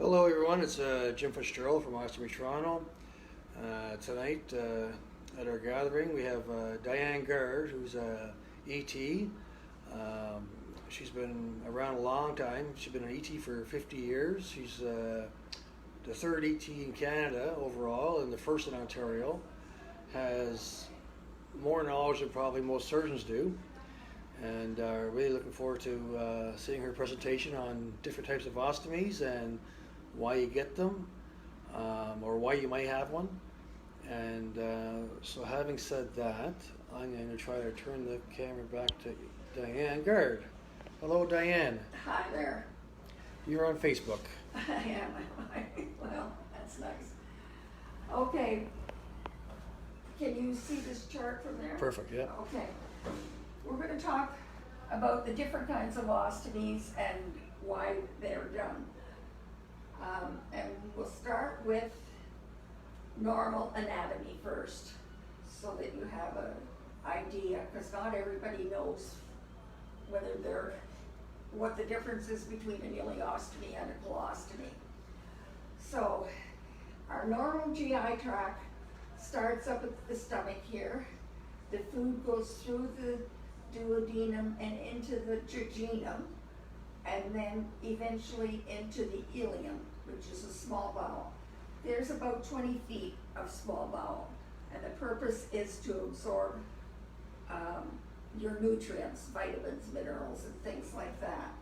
Hello everyone, it's Jim Fitzgerald from Ostomy Toronto. Tonight at our gathering we have Dianne Garde, who's ET. She's been around a long time. She's been an ET for 50 years. She's the third ET in Canada overall and the first in Ontario. Has more knowledge than probably most surgeons do. And really looking forward to seeing her presentation on different types of ostomies and why you get them, or why you might have one. And so having said that, I'm going to try to turn the camera back to Dianne Garde. Hello, Dianne. Hi there. You're on Facebook. I am. Well, that's nice. Okay. Can you see this chart from there? Perfect, yeah. Okay. We're going to talk about the different kinds of ostomies and why they're done. And we'll start with normal anatomy first, so that you have an idea, because not everybody knows what the difference is between an ileostomy and a colostomy. So our normal GI tract starts up at the stomach here. The food goes through the duodenum and into the jejunum, and then eventually into the ileum, which is a small bowel. There's about 20 feet of small bowel, and the purpose is to absorb your nutrients, vitamins, minerals, and things like that.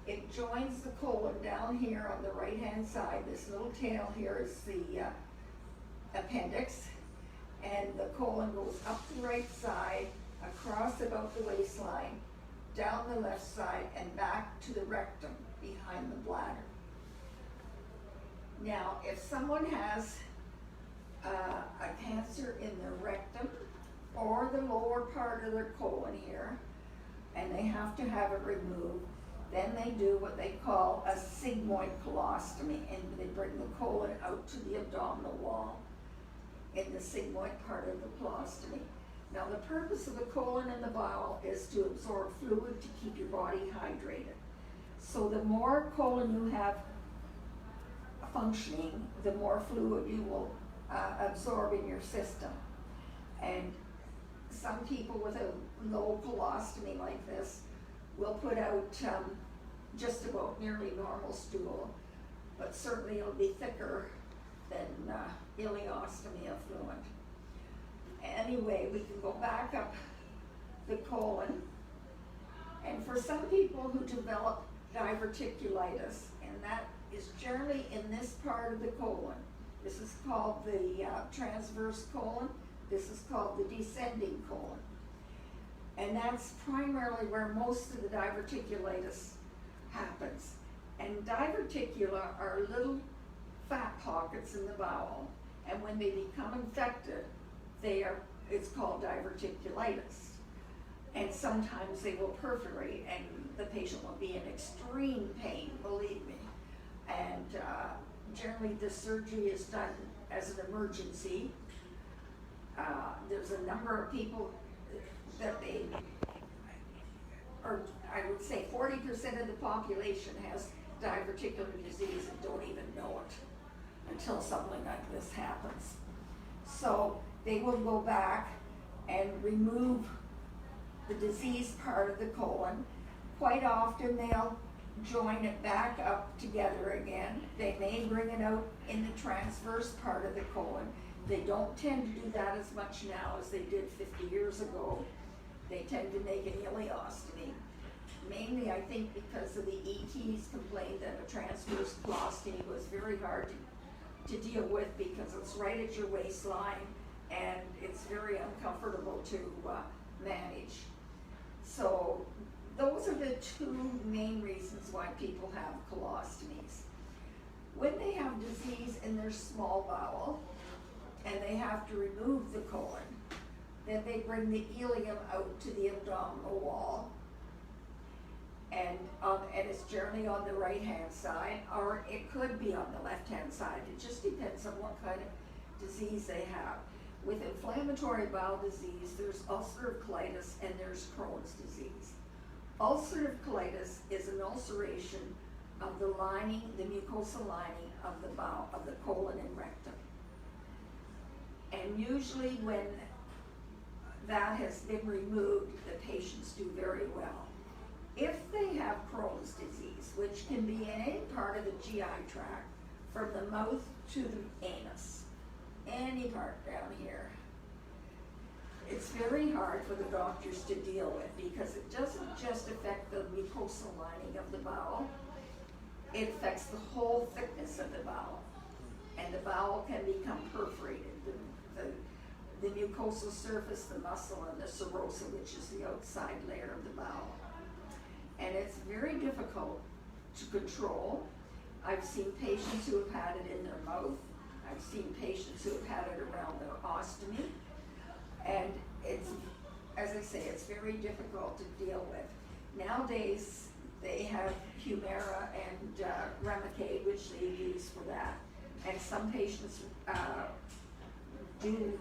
It joins the colon down here on the right-hand side. This little tail here is the appendix, and the colon goes up the right side, across about the waistline, down the left side, and back to the rectum behind the bladder. Now, if someone has a cancer in their rectum or the lower part of their colon here, and they have to have it removed, then they do what they call a sigmoid colostomy, and they bring the colon out to the abdominal wall in the sigmoid part of the colostomy. Now, the purpose of the colon and the bowel is to absorb fluid to keep your body hydrated. So the more colon you have functioning, the more fluid you will absorb in your system. And some people with a low colostomy like this will put out just about nearly normal stool, but certainly it'll be thicker than ileostomy effluent. Anyway, we can go back up the colon, and for some people who develop diverticulitis, and that is generally in this part of the colon. This is called the transverse colon. This is called the descending colon. And that's primarily where most of the diverticulitis happens. And diverticula are little fat pockets in the bowel, and when they become infected, it's called diverticulitis. And sometimes they will perforate, and the patient will be in extreme pain, believe me. And generally the surgery is done as an emergency. There's a number of people that I would say 40% of the population has diverticular disease and don't even know it until something like this happens. So they will go back and remove the diseased part of the colon. Quite often they'll join it back up together again. They may bring it out in the transverse part of the colon. They don't tend to do that as much now as they did 50 years ago. They tend to make an ileostomy. Mainly, I think, because of the ETs complained that a transverse colostomy was very hard to deal with because it's right at your waistline and it's very uncomfortable to manage. So those are the two main reasons why people have colostomies. When they have disease in their small bowel and they have to remove the colon, then they bring the ileum out to the abdominal wall, and it's generally on the right-hand side, or it could be on the left-hand side. It just depends on what kind of disease they have. With inflammatory bowel disease, there's ulcerative colitis and there's Crohn's disease. Ulcerative colitis is an ulceration of the lining, the mucosal lining of the bowel, of the colon and rectum. And usually when that has been removed, the patients do very well. If they have Crohn's disease, which can be in any part of the GI tract, from the mouth to the anus, any part down here, it's very hard for the doctors to deal with because it doesn't just affect the mucosal lining of the bowel, it affects the whole thickness of the bowel. And the bowel can become perforated. The mucosal surface, the muscle, and the serosa, which is the outside layer of the bowel. And it's very difficult to control. I've seen patients who have had it in their mouth. I've seen patients who have had it around their ostomy. And it's, as I say, it's very difficult to deal with. Nowadays, they have Humira and Remicade, which they use for that. And some patients do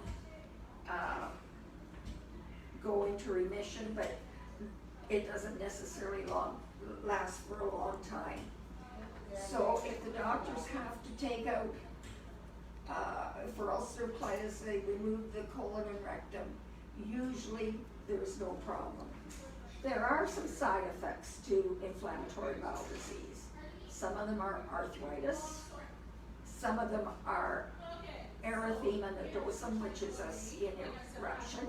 go into remission, but it doesn't necessarily last for a long time. So if the doctors have to take out, for ulcerative colitis, they remove the colon and rectum, usually there's no problem. There are some side effects to inflammatory bowel disease. Some of them are arthritis, some of them are erythema nodosum, which is a skin eruption.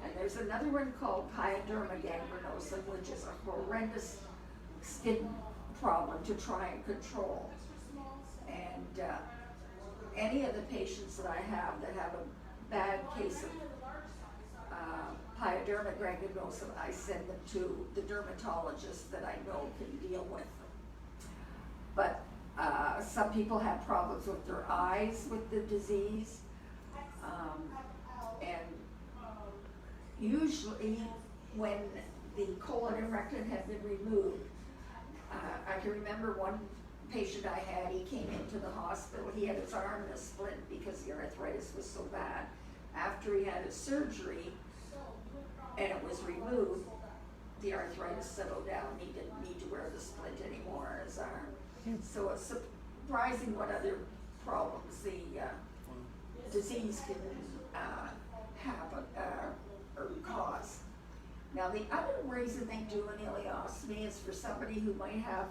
And there's another one called pyoderma gangrenosum, which is a horrendous skin problem to try and control. And any of the patients that I have that have a bad case of pyoderma gangrenosum, I send them to the dermatologist that I know can deal with them. But some people have problems with their eyes with the disease. And usually when the colon and rectum have been removed, I can remember one patient I had, he came into the hospital, he had his arm in a splint because the arthritis was so bad. After he had his surgery and it was removed, the arthritis settled down, he didn't need to wear the splint anymore on his arm. So it's surprising what other problems the disease can have or cause. Now the other reason they do an ileostomy is for somebody who might have,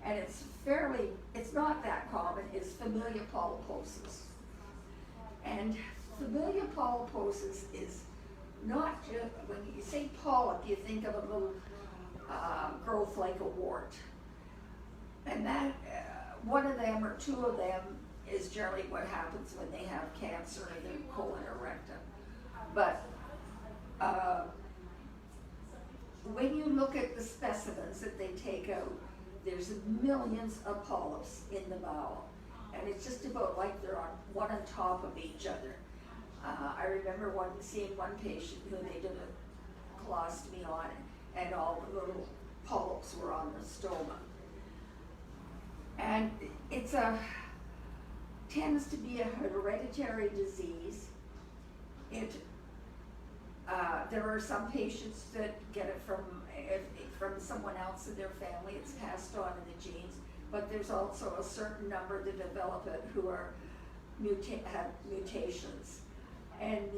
and it's not that common, is familial polyposis. And familial polyposis is not just, when you say polyp, you think of a little growth like a wart. And that, one of them or two of them is generally what happens when they have cancer in their colon or rectum. But when you look at the specimens that they take out, there's millions of polyps in the bowel. And it's just about like they're one on top of each other. I remember seeing one patient who they did a colostomy on, and all the little polyps were on the stoma. And it's tends to be a hereditary disease. There are some patients that get it from someone else in their family. It's passed on in the genes, but there's also a certain number that develop it who are have mutations. And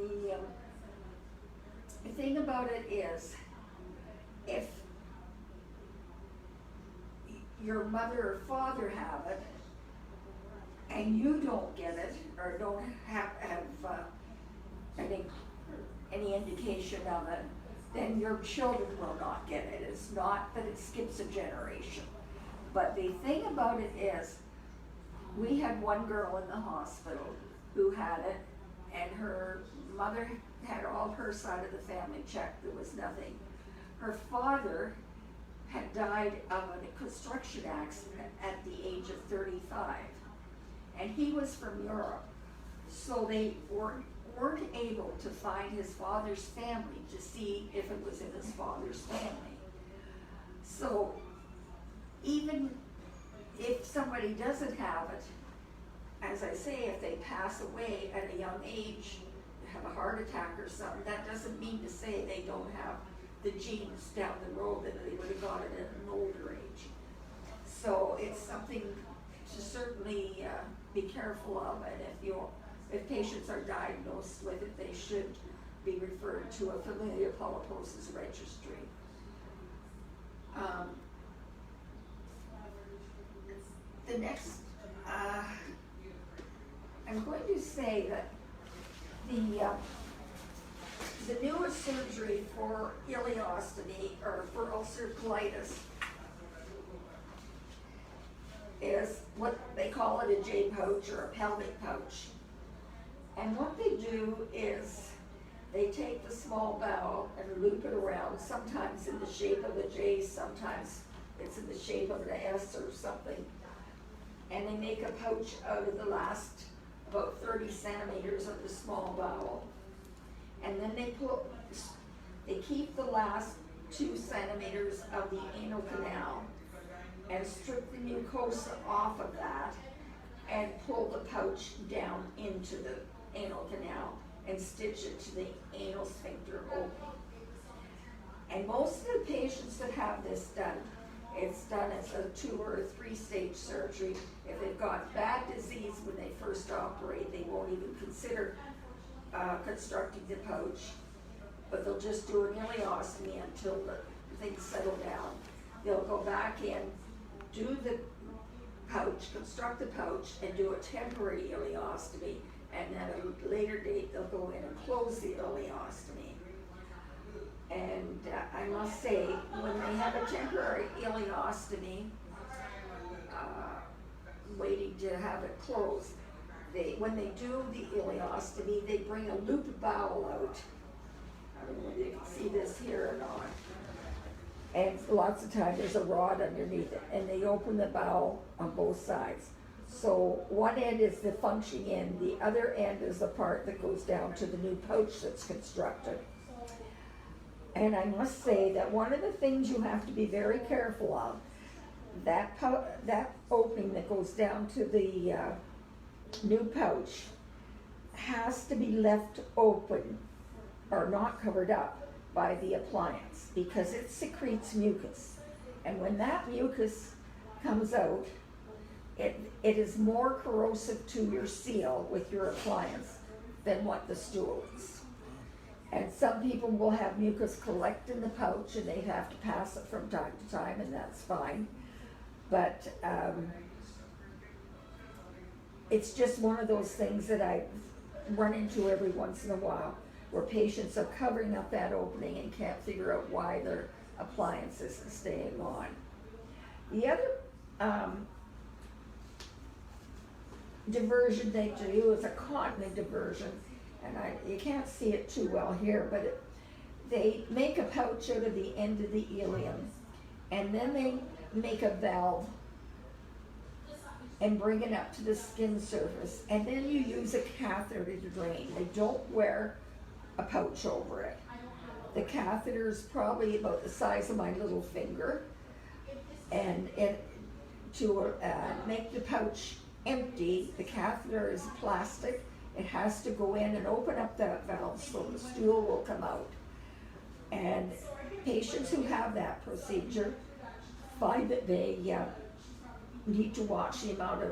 the thing about it is, if your mother or father have it, and you don't get it, or don't have any indication of it, then your children will not get it. It's not that it skips a generation. But the thing about it is, we had one girl in the hospital who had it, and her mother had all her side of the family checked. There was nothing. Her father had died of a construction accident at the age of 35. And he was from Europe. So they weren't able to find his father's family to see if it was in his father's family. So even if somebody doesn't have it, as I say, if they pass away at a young age, have a heart attack or something, that doesn't mean to say they don't have the genes down the road that they would have got it at an older age. So it's something to certainly be careful of, and if patients are diagnosed with it, they should be referred to a familial polyposis registry. The next, I'm going to say that the newest surgery for ileostomy or for ulcer colitis is what they call it a J pouch or a pelvic pouch. And what they do is they take the small bowel and loop it around, sometimes in the shape of a J, sometimes it's in the shape of an S or something. And they make a pouch out of the last about 30 centimeters of the small bowel. And then they keep the last 2 centimeters of the anal canal and strip the mucosa off of that and pull the pouch down into the anal canal and stitch it to the anal sphincter open. And most of the patients that have this done, it's done as a 2 or a 3 stage surgery. If they've got bad disease when they first operate, they won't even consider constructing the pouch, but they'll just do an ileostomy until the things settle down. They'll go back in, do the pouch, construct the pouch, and do a temporary ileostomy, and then at a later date they'll go in and close the ileostomy. And I must say, when they have a temporary ileostomy, waiting to have it closed, when they do the ileostomy, they bring a loop bowel out. I don't know if you can see this here or not. And lots of times there's a rod underneath it, and they open the bowel on both sides. So one end is the functioning end, the other end is the part that goes down to the new pouch that's constructed. And I must say that one of the things you have to be very careful of, that opening that goes down to the new pouch has to be left open or not covered up by the appliance, because it secretes mucus. And when that mucus comes out, it is more corrosive to your seal with your appliance than what the stool is. And some people will have mucus collect in the pouch and they have to pass it from time to time, and that's fine. But it's just one of those things that I run into every once in a while, where patients are covering up that opening and can't figure out why their appliance isn't staying on. The other diversion they do is a continent diversion, and you can't see it too well here, but they make a pouch out of the end of the ileum, and then they make a valve and bring it up to the skin surface, and then you use a catheter to drain. They don't wear a pouch over it. The catheter is probably about the size of my little finger, and to make the pouch empty, the catheter is plastic. It has to go in and open up that valve so the stool will come out. And patients who have that procedure find that they need to watch the amount of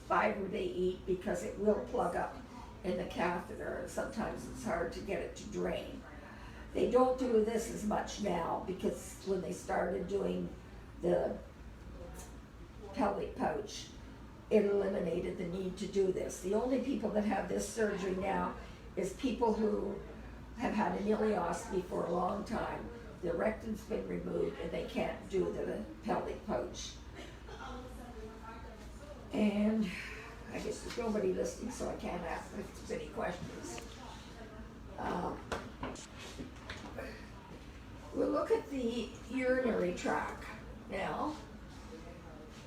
fiber they eat, because it will plug up in the catheter, and sometimes it's hard to get it to drain. They don't do this as much now, because when they started doing the pelvic pouch, it eliminated the need to do this. The only people that have this surgery now is people who have had an ileostomy for a long time. The rectum's been removed and they can't do the pelvic pouch. And I guess there's nobody listening, so I can't ask if there's any questions. We'll look at the urinary tract now.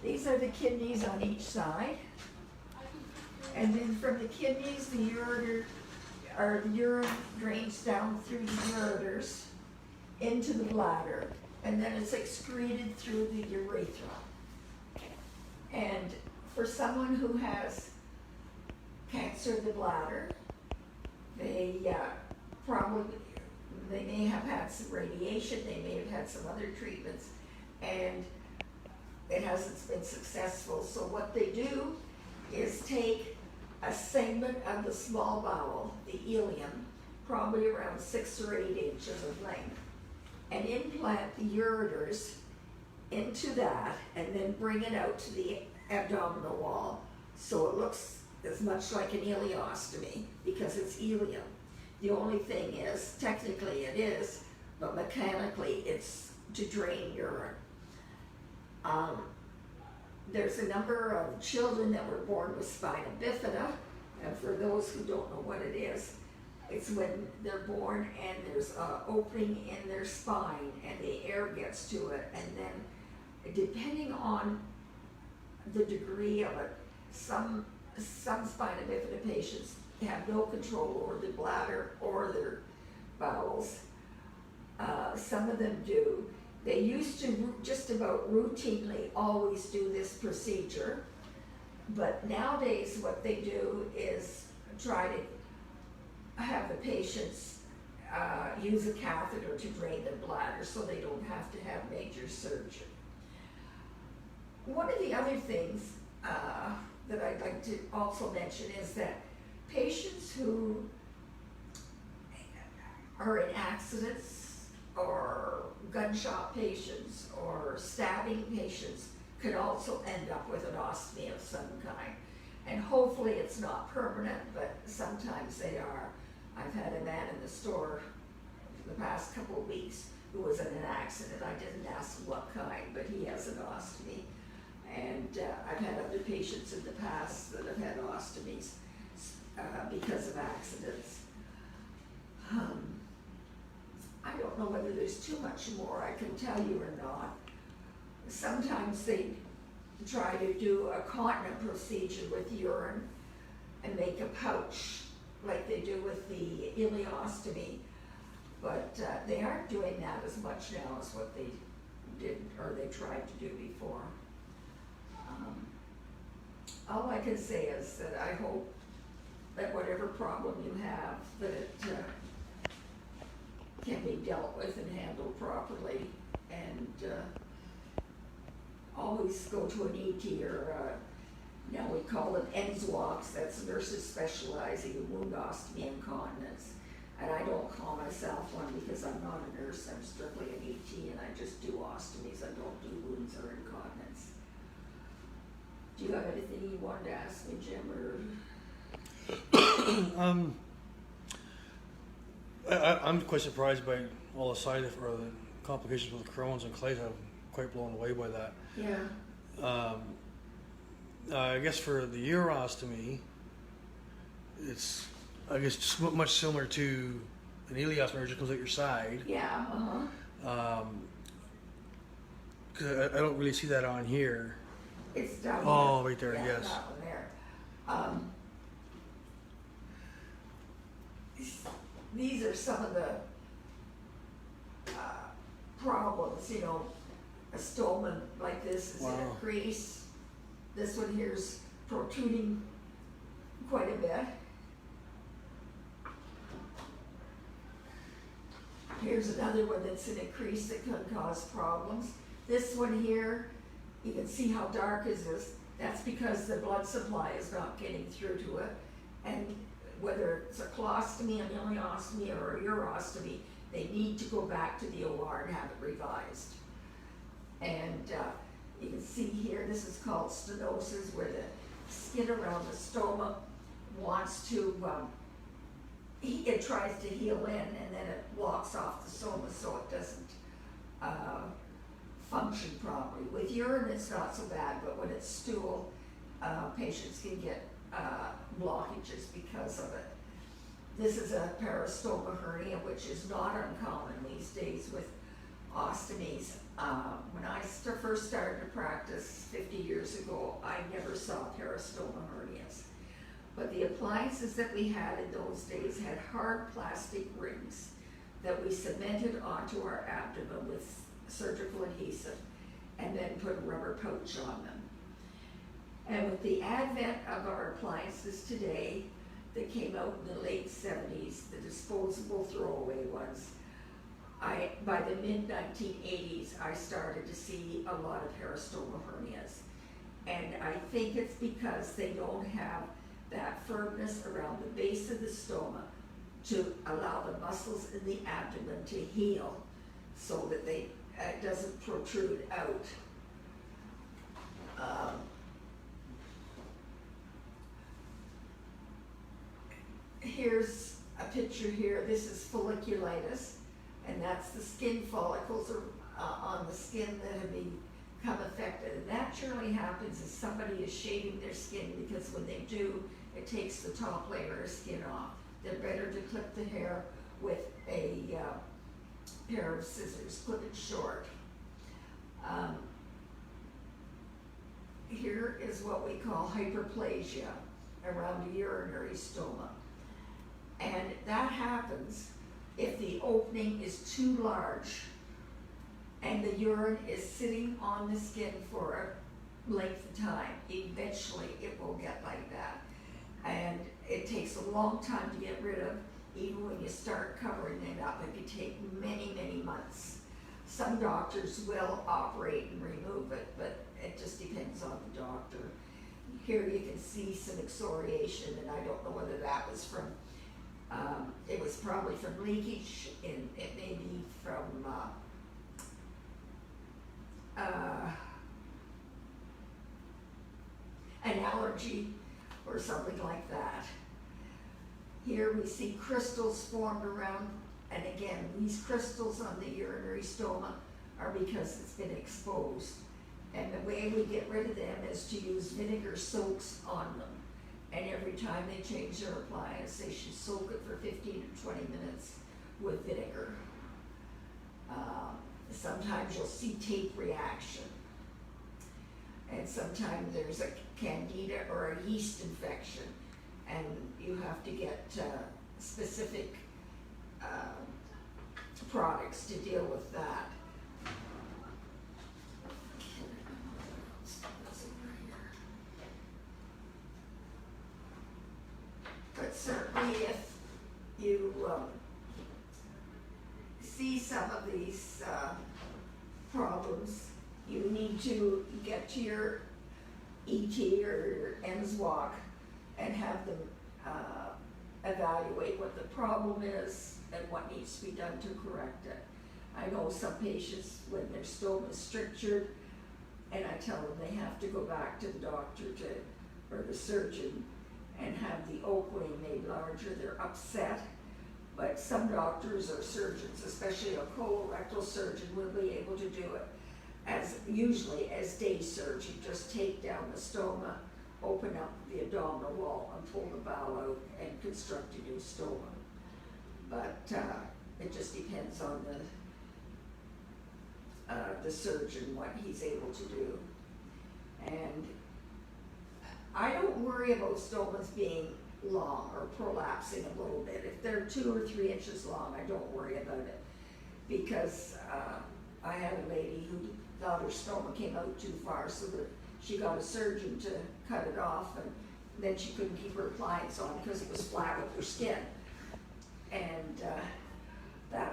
These are the kidneys on each side. And then from the kidneys, the urine drains down through the ureters into the bladder, and then it's excreted through the urethra. And for someone who has cancer of the bladder, they may have had some radiation, they may have had some other treatments, and it hasn't been successful. So what they do is take a segment of the small bowel, the ileum, probably around 6 or 8 inches of length, and implant the ureters into that, and then bring it out to the abdominal wall, so it looks as much like an ileostomy because it's ileum. The only thing is, technically it is, but mechanically it's to drain urine. There's a number of children that were born with spina bifida, and for those who don't know what it is, it's when they're born and there's an opening in their spine and the air gets to it, and then depending on the degree of it, some spina bifida patients have no control over the bladder or their bowels. Some of them do. They used to just about routinely always do this procedure, but nowadays what they do is try to have the patients use a catheter to drain their bladder so they don't have to have major surgery. One of the other things that I'd like to also mention is that patients who are in accidents or gunshot patients or stabbing patients could also end up with an ostomy of some kind. And hopefully it's not permanent, but sometimes they are. I've had a man in the store the past couple of weeks who was in an accident. I didn't ask what kind, but he has an ostomy. And I've had other patients in the past that have had ostomies because of accidents. I don't know whether there's too much more I can tell you or not. Sometimes they try to do a continent procedure with urine and make a pouch like they do with the ileostomy, but they aren't doing that as much now as what they did or they tried to do before. All I can say is that I hope that whatever problem you have, that it can be dealt with and handled properly, and always go to an ET or now we call them NSWAPs, that's nurses specializing in wound ostomy and continence. And I don't call myself one because I'm not a nurse, I'm strictly an ET and I just do ostomies, I don't do wounds or incontinence. Do you have anything you wanted to ask me, Jim, or? I'm quite surprised by all the side effects or the complications with Crohn's and colitis. I'm quite blown away by that. Yeah. I guess for the urostomy, it's just much similar to an ileostomy, where it just comes out your side. Yeah. Cause I don't really see that on here. It's down here. Oh, right there. Yeah, Yes. that one there. These are some of the problems, you know. A stoma like this is in a crease. This one here's protruding quite a bit. Here's another one that's in a crease that can cause problems. This one here, you can see how dark is this. That's because the blood supply is not getting through to it. And whether it's a colostomy, an ileostomy, or a urostomy, they need to go back to the OR and have it revised. And you can see here, this is called stenosis, where the skin around the stoma wants to, it tries to heal in and then it blocks off the stoma so it doesn't function properly. With urine it's not so bad, but when it's stool, patients can get blockages because of it. This is a peristoma hernia, which is not uncommon these days with ostomies. When I first started to practice 50 years ago, I never saw peristoma hernias. But the appliances that we had in those days had hard plastic rings that we cemented onto our abdomen with surgical adhesive and then put a rubber pouch on them. And with the advent of our appliances today that came out in the late 70s, the disposable throwaway ones, by the mid-1980s, I started to see a lot of peristoma hernias. And I think it's because they don't have that firmness around the base of the stoma to allow the muscles in the abdomen to heal so that it doesn't protrude out. Here's a picture here. This is folliculitis, and that's the skin follicles on the skin that have become affected. And that generally happens if somebody is shaving their skin, because when they do, it takes the top layer of skin off. They're better to clip the hair with a pair of scissors, clip it short. Here is what we call hyperplasia around the urinary stoma. And that happens if the opening is too large and the urine is sitting on the skin for a length of time. Eventually it will get like that. And it takes a long time to get rid of. Even when you start covering it up, it can take many, many months. Some doctors will operate and remove it, but it just depends on the doctor. Here you can see some excoriation, and I don't know whether that was from, it was probably from leakage, and it may be from an allergy or something like that. Here we see crystals formed around, and again, these crystals on the urinary stoma are because it's been exposed. And the way we get rid of them is to use vinegar soaks on them. And every time they change their appliance, they should soak it for 15 to 20 minutes with vinegar. Sometimes you'll see tape reaction. And sometimes there's a candida or a yeast infection, and you have to get specific products to deal with that. But certainly if you see some of these problems, you need to get to your ET or your NSWAC and have them evaluate what the problem is and what needs to be done to correct it. I know some patients, when their stoma is strictured, and I tell them they have to go back to the doctor or the surgeon and have the opening made larger. They're upset, but some doctors or surgeons, especially a colorectal surgeon, will be able to do it usually as day surgery. Just take down the stoma, open up the abdominal wall, and pull the bowel out and construct a new stoma. But it just depends on the surgeon, what he's able to do. And I don't worry about stomas being long or prolapsing a little bit. If they're 2 or 3 inches long, I don't worry about it, because I had a lady who thought her stoma came out too far, so that she got a surgeon to cut it off, and then she couldn't keep her appliance on because it was flat with her skin. And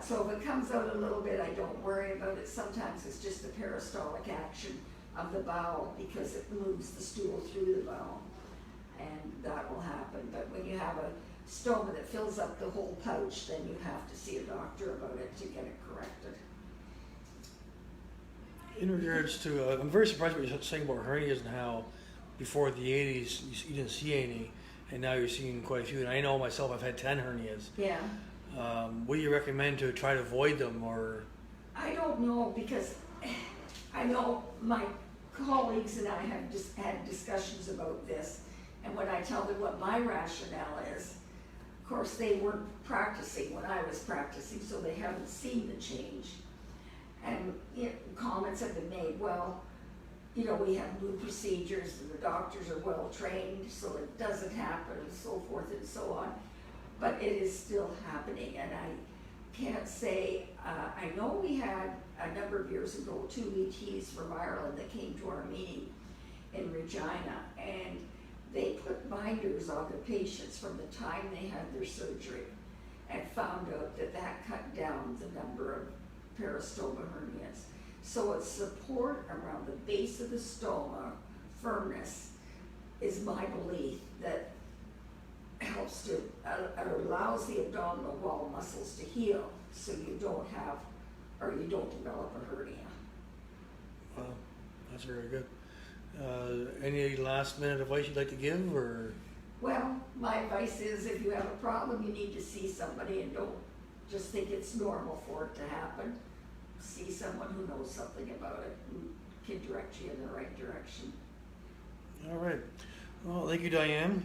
so if it comes out a little bit, I don't worry about it. Sometimes it's just the peristaltic action of the bowel because it moves the stool through the bowel, and that will happen. But when you have a stoma that fills up the whole pouch, then you have to see a doctor about it to get it corrected. In regards to, I'm very surprised what you're saying about hernias and how before the 80s you didn't see any, and now you're seeing quite a few. And I know myself, I've had 10 hernias. Yeah. What do you recommend to try to avoid them, or? I don't know, because I know my colleagues and I have just had discussions about this, and when I tell them what my rationale is, of course they weren't practicing when I was practicing, so they haven't seen the change. And comments have been made, well, we have new procedures and the doctors are well trained, so it doesn't happen, and so forth and so on. But it is still happening, and I can't say, I know we had a number of years ago 2 ETs from Ireland that came to our meeting in Regina, and they put binders on the patients from the time they had their surgery, and found out that cut down the number of peristoma hernias. So it's support around the base of the stoma, firmness, is my belief that helps to, allows the abdominal wall muscles to heal, so you don't have, or you don't develop a hernia. Wow, that's very good. Any last minute advice you'd like to give, or? Well, my advice is if you have a problem, you need to see somebody and don't just think it's normal for it to happen. See someone who knows something about it, who can direct you in the right direction. All right. Well, thank you, Dianne.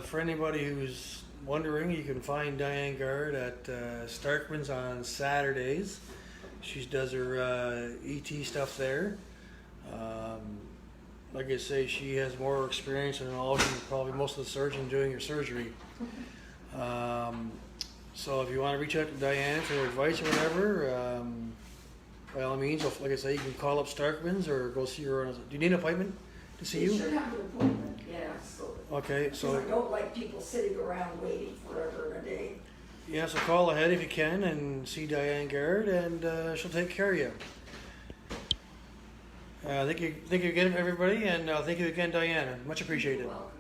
For anybody who's wondering, you can find Dianne Garde at Starkman's on Saturdays. She does her ET stuff there. Like I say, she has more experience and knowledge than probably most of the surgeons doing your surgery. So if you want to reach out to Dianne for advice or whatever, by all means, like I say, you can call up Starkman's or go see her. Do you need an appointment to see you? You should have an appointment, yeah. So, Okay, so I don't like people sitting around waiting forever and a day. yeah, so call ahead if you can and see Dianne Garde, and she'll take care of you. Thank you again, everybody, and thank you again, Dianne. Much appreciated. You're welcome.